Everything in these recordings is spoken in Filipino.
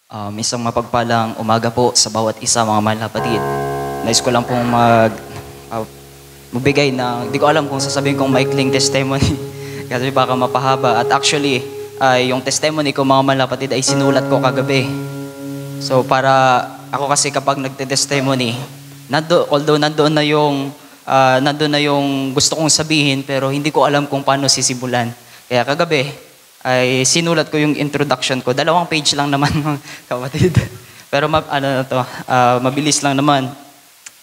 Isang mapagpalang umaga po sa bawat isa, mga mahal na kapatid. Nais ko lang pong magbigay na, hindi ko alam kung sasabihin kong maikling testimony kasi baka mapahaba. At actually, yung testimony ko, mga mahal na kapatid, ay sinulat ko kagabi. So para ako kasi kapag nagte-testimony, although nandoon na yung gusto kong sabihin, pero hindi ko alam kung paano sisimulan. Kaya kagabi, ay sinulat ko yung introduction ko. 2 page lang naman, mga kapatid. Pero mabilis lang naman.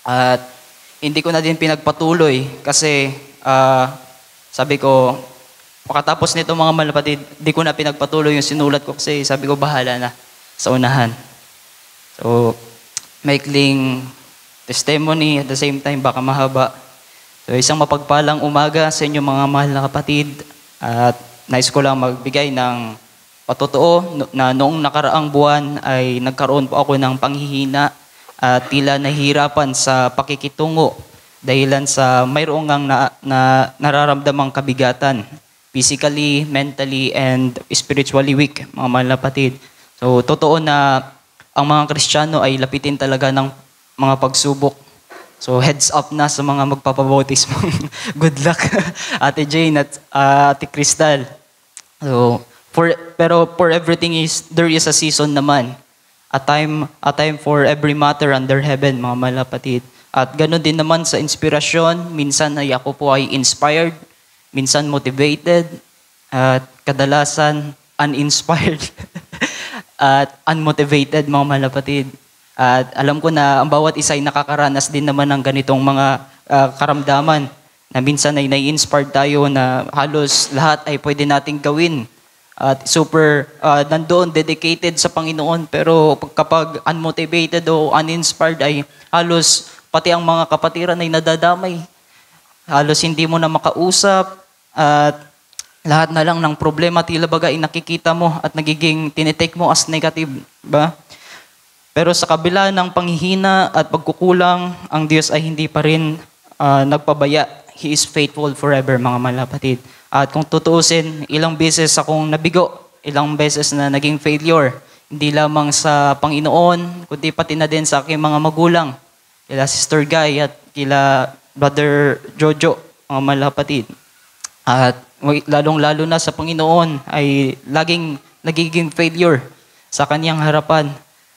At hindi ko na din pinagpatuloy kasi sabi ko, pagkatapos nito mga malapatid, hindi ko na pinagpatuloy yung sinulat ko kasi sabi ko bahala na sa unahan. So, maikling testimony at the same time baka mahaba. So, isang mapagpalang umaga sa inyo mga mahal na kapatid. At nais ko lang magbigay ng patotoo na noong nakaraang buwan ay nagkaroon po ako ng panghihina at tila nahihirapan sa pakikitungo dahilan sa mayroong ngang nararamdamang kabigatan, physically, mentally, and spiritually weak, mga mahal na kapatid. So, totoo na ang mga Kristiyano ay lapitin talaga ng mga pagsubok. So, heads up na sa mga magpapabautismo. Good luck, Ate Jane at Ate Crystal. So, pero for everything there is a season naman. A time for every matter under heaven, mga malapatid. At ganoon din naman sa inspirasyon. Minsan ay ako po ay inspired, minsan motivated, at kadalasan uninspired at unmotivated, mga malapatid. At alam ko na ang bawat isa ay nakakaranas din naman ng ganitong mga karamdaman na minsan ay nai-inspired tayo na halos lahat ay pwede nating gawin. At super nandoon, dedicated sa Panginoon. Pero kapag unmotivated o uninspired ay halos pati ang mga kapatiran ay nadadamay. Halos hindi mo na makausap at lahat na lang ng problema tila baga ay nakikita mo at nagiging tinitake mo as negative. Ba? Pero sa kabila ng panghihina at pagkukulang, ang Diyos ay hindi pa rin nagpabaya. He is faithful forever, mga malapatid. At kung tutuusin, ilang beses akong nabigo, ilang beses na naging failure. Hindi lamang sa Panginoon, kundi pati na din sa aking mga magulang. Kila Sister Guy at kila Brother Jojo, mga malapatid. At lalong-lalo na sa Panginoon ay laging nagiging failure sa kanyang harapan.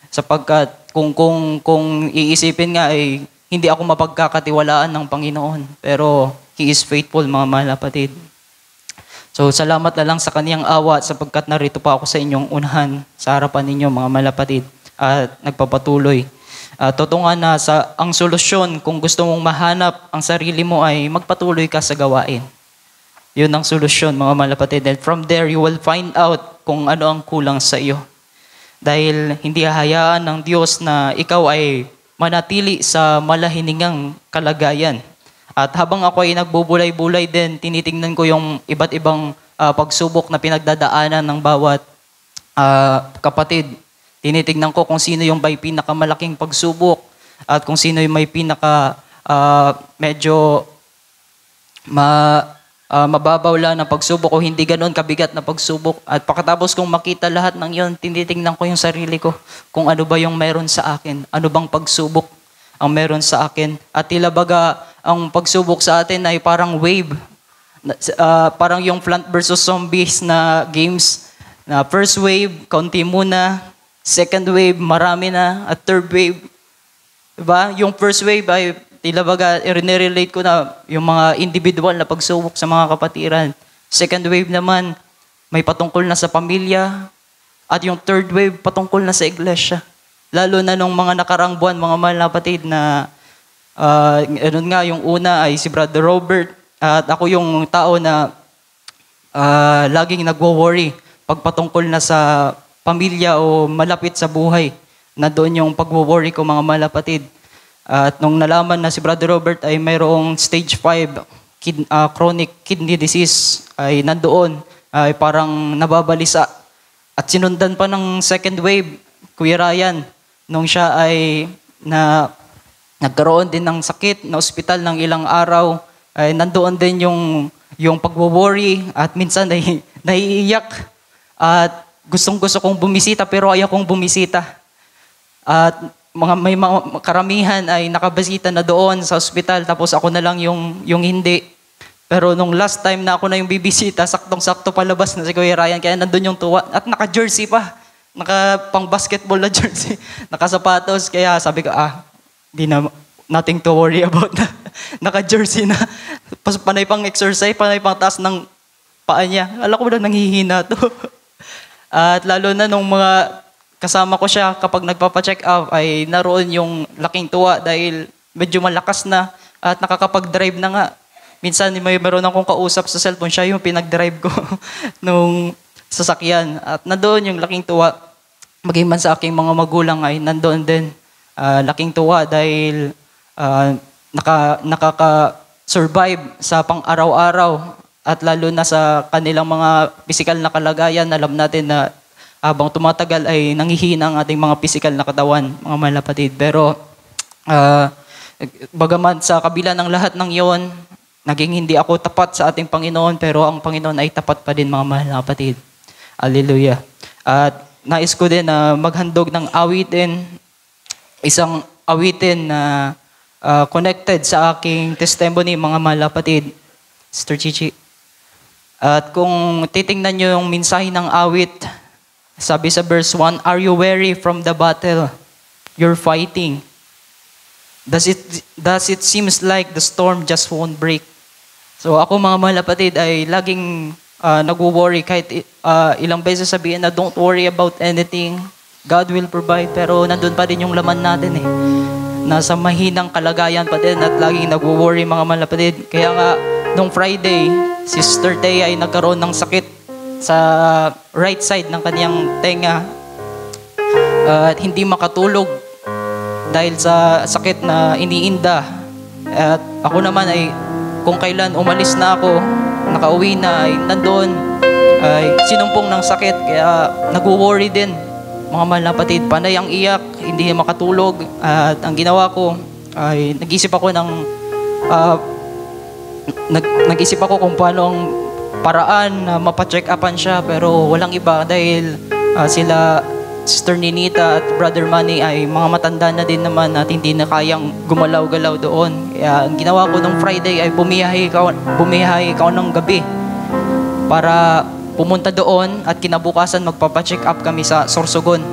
Sapagkat kung iisipin nga ay hindi ako mapagkakatiwalaan ng Panginoon. Pero He is faithful, mga malapatid. So salamat na lang sa kaniyang awa sapagkat narito pa ako sa inyong unahan sa harapan ninyo, mga malapatid, at nagpapatuloy. Totoo nga na ang solusyon kung gusto mong mahanap ang sarili mo ay magpatuloy ka sa gawain. Yun ang solusyon, mga malapatid. And from there, you will find out kung ano ang kulang sa iyo. Dahil hindi hahayaan ng Diyos na ikaw ay manatili sa malahiningang kalagayan. At habang ako ay nagbubulay-bulay din, tinitingnan ko yung iba't ibang pagsubok na pinagdadaanan ng bawat kapatid. Tinitingnan ko kung sino yung may pinakamalaking pagsubok at kung sino yung may medyo mababaw lang na pagsubok o hindi ganoon kabigat na pagsubok. At pagkatapos kong makita lahat ng yon, tinitingnan ko yung sarili ko kung ano ba yung meron sa akin. Ano bang pagsubok ang meron sa akin. At tila baga ang pagsubok sa atin ay parang wave. Parang yung Plant vs. Zombies na games. Na first wave, kaunti muna. Second wave, marami na. At third wave, diba? Yung first wave ay tila baga, i-relate ko na yung mga individual na pagsubok sa mga kapatiran. Second wave naman, may patungkol na sa pamilya. At yung third wave, patungkol na sa iglesia. Lalo na nung mga nakarang buwan, mga mahal na kapatid na, yung una ay si Brother Robert. At ako yung tao na laging nagwo-worry pag patungkol na sa pamilya o malapit sa buhay. Na doon yung pagwo-worry ko, mga mahal na kapatid. At nung nalaman na si Brother Robert ay mayroong stage 5 chronic kidney disease, ay nandoon, ay parang nababalisa. At sinundan pa ng second wave, Kuya Ryan, nung siya ay nagkaroon din ng sakit na ospital ng ilang araw, ay nandoon din yung pagwo-worry at minsan ay naiiyak. At gustong-gusto kong bumisita pero ayaw kong bumisita. At may mga karamihan ay nakabisita na doon sa ospital tapos ako na lang yung hindi. Pero nung last time na ako na yung bibisita, saktong-sakto palabas na si Kuya Ryan kaya nandun yung tuwa. At naka-jersey pa. Pang-basketball na jersey. Nakasapatos. Kaya sabi ko, nothing to worry about na. Naka-jersey na. Panay pang exercise, panay pang taas ng paa niya. Alam ko na nanghihina to. At lalo na nung mga kasama ko siya kapag nagpapa-check up ay naroon yung laking tuwa dahil medyo malakas na at nakakapag-drive na nga. Minsan meron akong kausap sa cellphone, siya yung pinag-drive ko nung sasakyan. At nandoon yung laking tuwa. Maging man sa aking mga magulang ay nandoon din. Laking tuwa dahil nakaka-survive sa pang-araw-araw at lalo na sa kanilang mga pisikal na kalagayan. Alam natin na habang tumatagal ay nanghihina ang ating mga pisikal na katawan, mga malapatid. Pero bagaman sa kabila ng lahat ng iyon, naging hindi ako tapat sa ating Panginoon, pero ang Panginoon ay tapat pa din, mga mahal na kapatid. Hallelujah. At nais ko din na maghandog ng awitin, isang awitin na connected sa aking testimony, mga mahal na kapatid. Sister Chichi. At kung titingnan nyo yung mensahe ng awit, sabi sa verse 1, "Are you weary from the battle you're fighting? Does it seems like the storm just won't break?" So ako, mga mahal na kapatid, ay laging nag-worry kahit ilang beses sabihin na don't worry about anything, God will provide, pero nandun pa din yung laman natin eh. Nasa mahinang kalagayan pa din at laging nag-worry, mga mahal na kapatid. Kaya nga, nung Friday, si Sister Thea ay nagkaroon ng sakit sa right side ng kaniyang tenga at hindi makatulog dahil sa sakit na iniinda. At ako naman ay kung kailan umalis na ako, nakauwi na, ay nandoon, ay sinumpong ng sakit. Kaya nag-worry din, mga mahal na kapatid. Panay ang iyak, hindi makatulog. At ang ginawa ko, ay nag-isip ako kung paano ang paraan na mapacheck upan siya. Pero walang iba dahil sila Sister Ninita at Brother Manny ay mga matanda na din naman at hindi na kayang gumalaw-galaw doon. Kaya ang ginawa ko nung Friday ay bumiyahe ikaw ng gabi para pumunta doon at kinabukasan magpapacheck up kami sa Sorsogon.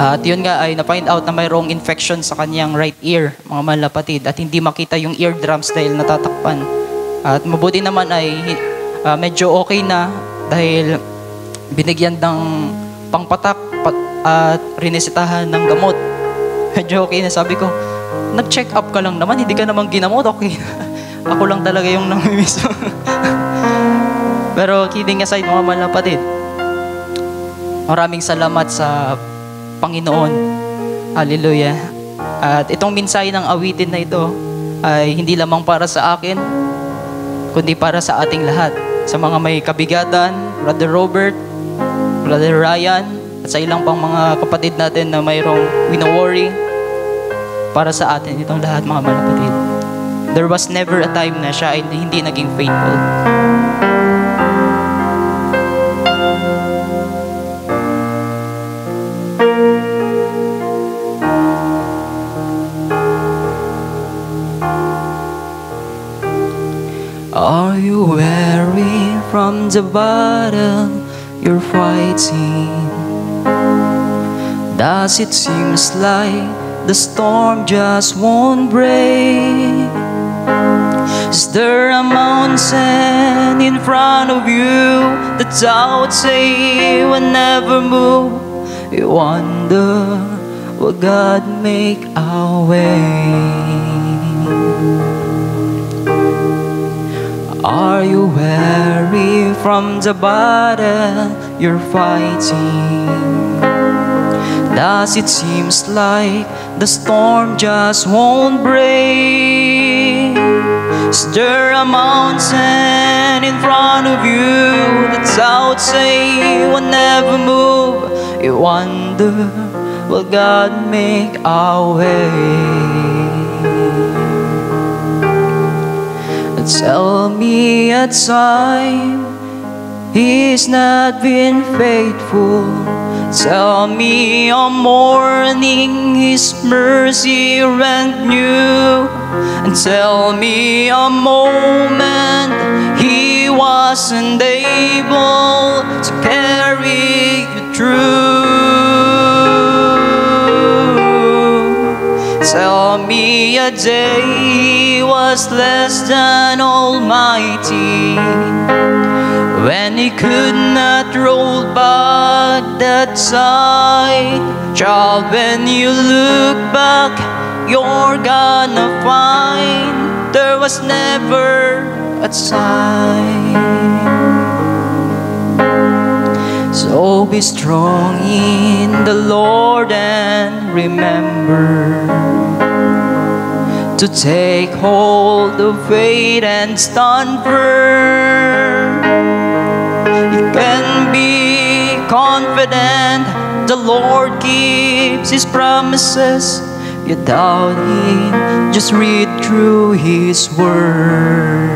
At yun nga ay na-find out na mayroong infection sa kanyang right ear, mga mahal na kapatid, at hindi makita yung eardrums dahil natatakpan. At mabuti naman ay medyo okay na dahil binigyan ng pangpatak at rinesitahan ng gamot. Medyo okay na, sabi ko, nag-check up ka lang naman, hindi ka naman ginamot, okay. Ako lang talaga yung namimiss. Pero kidding aside, mga mahal na kapatid, maraming salamat sa Panginoon. Hallelujah. At itong mensahe ng awitin na ito ay hindi lamang para sa akin, kundi para sa ating lahat. Sa mga may kabigatan, Brother Robert, Brother Ryan, at sa ilang pang mga kapatid natin na mayroong wino-worry, para sa atin itong lahat, mga mahal na kapatid. There was never a time na siya ay hindi naging faithful. Are you weary from the battle you're fighting? Does it seems like the storm just won't break? Is there a mountain in front of you that doubts say will never move? You wonder, will God make a way? Are you weary from the battle you're fighting? Does it seems like the storm just won't break? Is there a mountain in front of you that's outside will never move? You wonder, will God make a way? Tell me a time He's not been faithful. Tell me a morning His mercy rent new, and tell me a moment He wasn't able to carry you through. Tell me a day He was less than almighty, when He could not roll back that side. Child, when you look back, you're gonna find there was never a time. So be strong in the Lord and remember to take hold of faith and stand firm. You can be confident the Lord keeps His promises. You doubt Him, just read through His word.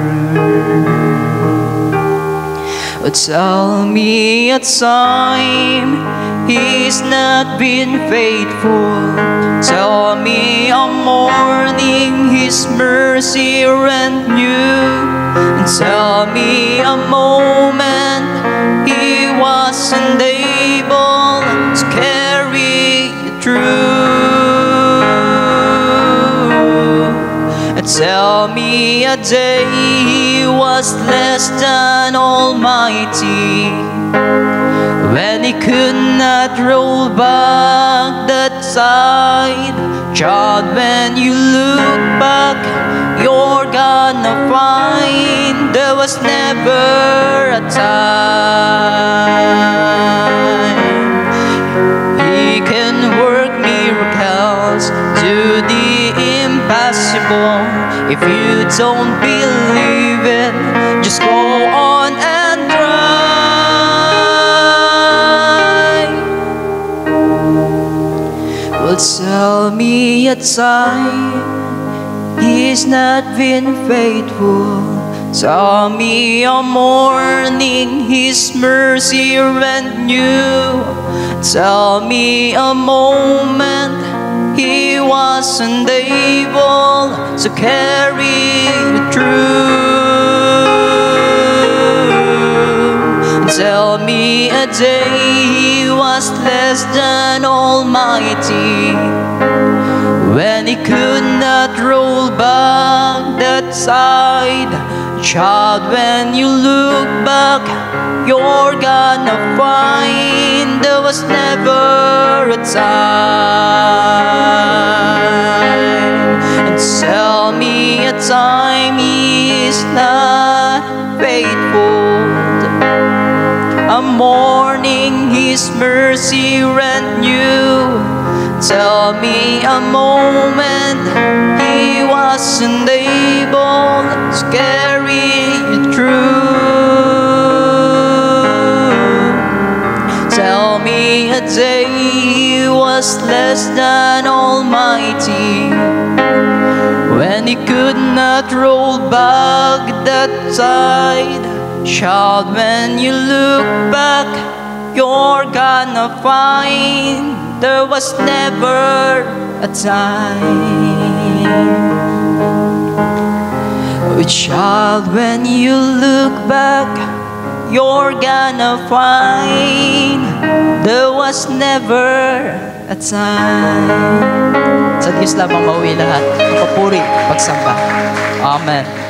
But tell me a time He's not been faithful. Tell me a morning His mercy rent new, and tell me a moment He wasn't able to carry you through. And tell me a day He was less than almighty, when He could not roll back that side. Child, when you look back, you're gonna find there was never a time. He can work miracles, do the impossible. If you don't believe it, just go on and try. Well, tell me a time He's not been faithful. Tell me a morning His mercy rent new. Tell me a moment He wasn't able to carry you through. Tell me a day He was less than almighty, when He could not roll back that side. Child, when you look back, you're gonna find there was never a time. And tell me a time He is not faithful. A morning His mercy rent new. Tell me a moment He wasn't able to carry you through. Tell me a day He was less than almighty, when He could not roll back that tide. Child, when you look back, you're gonna find there was never a time. Oh, child, when you look back, you're gonna find there was never a time. Sa Diyos lamang mauwi lahat. Papuri, pagsamba. Amen.